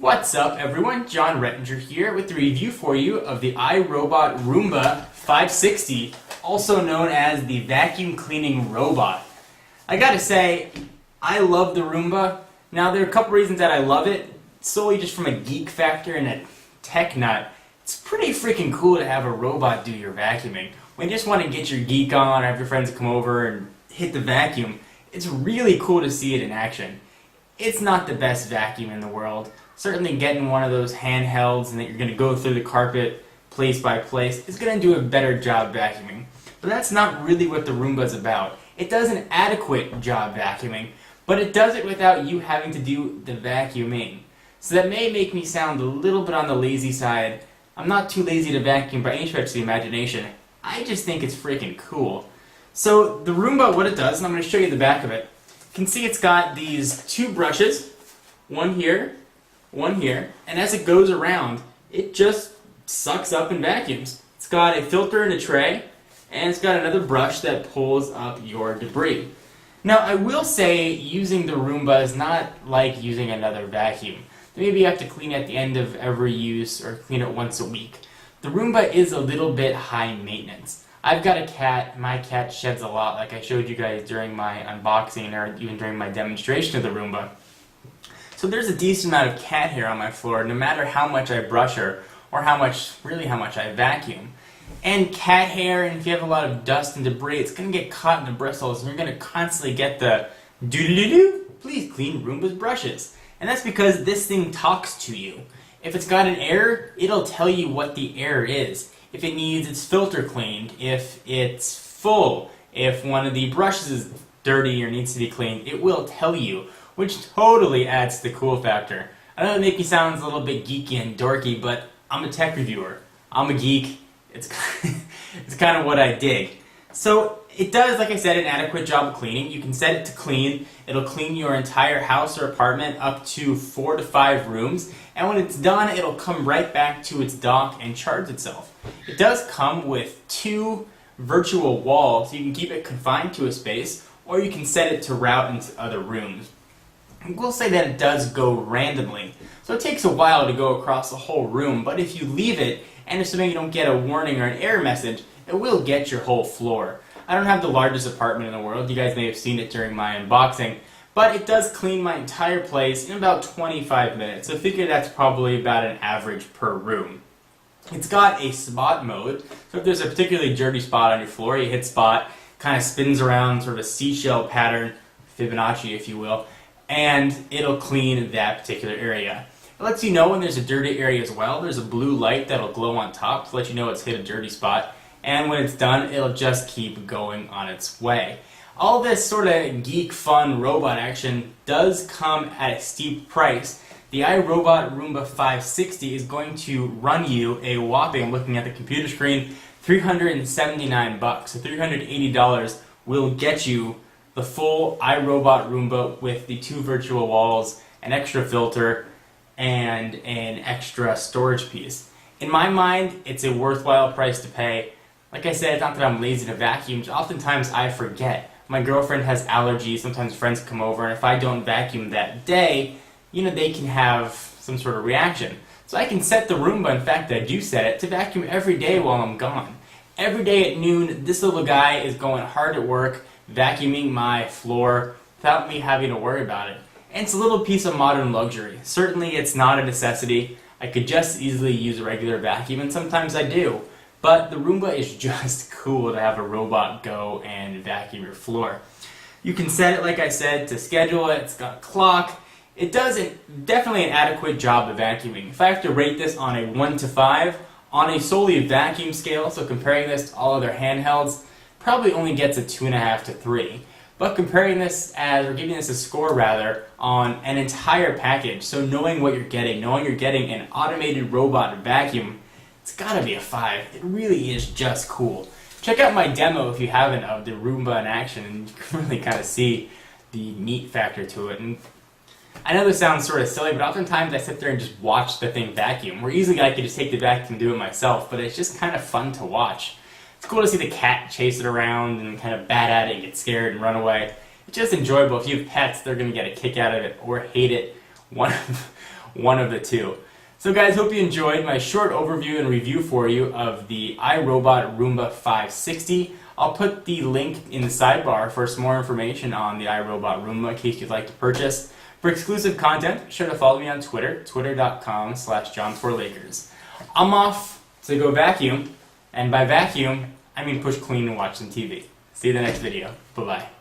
What's up everyone, John Rettinger here with the review for you of the iRobot Roomba 560, also known as the vacuum cleaning robot. I gotta say, I love the Roomba. Now there are a couple reasons that I love it, solely just from a geek factor and a tech nut. It's pretty freaking cool to have a robot do your vacuuming. When you just want to get your geek on or have your friends come over and hit the vacuum, it's really cool to see it in action. It's not the best vacuum in the world. Certainly getting one of those handhelds and that you're going to go through the carpet place by place is going to do a better job vacuuming. But that's not really what the Roomba is about. It does an adequate job vacuuming, but it does it without you having to do the vacuuming. So that may make me sound a little bit on the lazy side. I'm not too lazy to vacuum by any stretch of the imagination. I just think it's freaking cool. So the Roomba, what it does, and I'm going to show you the back of it. You can see it's got these two brushes, one here, and as it goes around, it just sucks up and vacuums. It's got a filter and a tray, and it's got another brush that pulls up your debris. Now, I will say using the Roomba is not like using another vacuum. Maybe you have to clean at the end of every use or clean it once a week. The Roomba is a little bit high maintenance. I've got a cat. My cat sheds a lot, like I showed you guys during my unboxing or even during my demonstration of the Roomba. So there's a decent amount of cat hair on my floor, no matter how much I brush her or how much I vacuum. And cat hair, and if you have a lot of dust and debris, it's going to get caught in the bristles, and you're going to constantly get the doo-doo-doo-doo, please clean Roomba's brushes. And that's because this thing talks to you. If it's got an error, it'll tell you what the error is. If it needs its filter cleaned, if it's full, if one of the brushes is dirty or needs to be cleaned, it will tell you, which totally adds to the cool factor. I know it makes me sound a little bit geeky and dorky, but I'm a tech reviewer. I'm a geek. It's kind of what I dig. So it does, like I said, an adequate job of cleaning. You can set it to clean. It'll clean your entire house or apartment up to 4 to 5 rooms. And when it's done, it'll come right back to its dock and charge itself. It does come with 2 virtual walls, so you can keep it confined to a space, or you can set it to route into other rooms. I will say that it does go randomly, so it takes a while to go across the whole room, but if you leave it, and assuming you don't get a warning or an error message, it will get your whole floor. I don't have the largest apartment in the world. You guys may have seen it during my unboxing, but it does clean my entire place in about 25 minutes, so figure that's probably about an average per room. It's got a spot mode, so if there's a particularly dirty spot on your floor, you hit spot, kind of spins around, sort of a seashell pattern, Fibonacci if you will, and it'll clean that particular area. It lets you know when there's a dirty area as well. There's a blue light that'll glow on top to let you know it's hit a dirty spot, and when it's done, it'll just keep going on its way. All this sort of geek fun robot action does come at a steep price. The iRobot Roomba 560 is going to run you a whopping, looking at the computer screen, $379. So $380 will get you the full iRobot Roomba with the 2 virtual walls, an extra filter, and an extra storage piece. In my mind, it's a worthwhile price to pay. Like I said, it's not that I'm lazy to vacuum, oftentimes I forget. My girlfriend has allergies, sometimes friends come over, and if I don't vacuum that day, they can have some sort of reaction. So I can set the Roomba, in fact I do set it, to vacuum every day while I'm gone. Every day at noon, this little guy is going hard at work, vacuuming my floor without me having to worry about it. And it's a little piece of modern luxury. Certainly it's not a necessity. I could just easily use a regular vacuum, and sometimes I do. But the Roomba is just cool to have a robot go and vacuum your floor. You can set it, like I said, to schedule it. It's got a clock. It does definitely an adequate job of vacuuming. If I have to rate this on a 1 to 5, on a solely vacuum scale, so comparing this to all other handhelds, probably only gets a 2.5 to 3. But comparing this or giving this a score rather, on an entire package, so knowing what you're getting an automated robot vacuum, it's gotta be a 5. It really is just cool. Check out my demo if you haven't of the Roomba in action, and you can really kind of see the neat factor to it. And I know this sounds sort of silly, but oftentimes I sit there and just watch the thing vacuum, where easily I could just take the vacuum and do it myself, but it's just kind of fun to watch. It's cool to see the cat chase it around and kind of bat at it and get scared and run away. It's just enjoyable. If you have pets, they're going to get a kick out of it or hate it. One one of the two. So guys, hope you enjoyed my short overview and review for you of the iRobot Roomba 560. I'll put the link in the sidebar for some more information on the iRobot Roomba in case you'd like to purchase. For exclusive content, be sure to follow me on Twitter, twitter.com/John4Lakers. I'm off to go vacuum, and by vacuum, I mean push clean and watch some TV. See you in the next video. Bye-bye.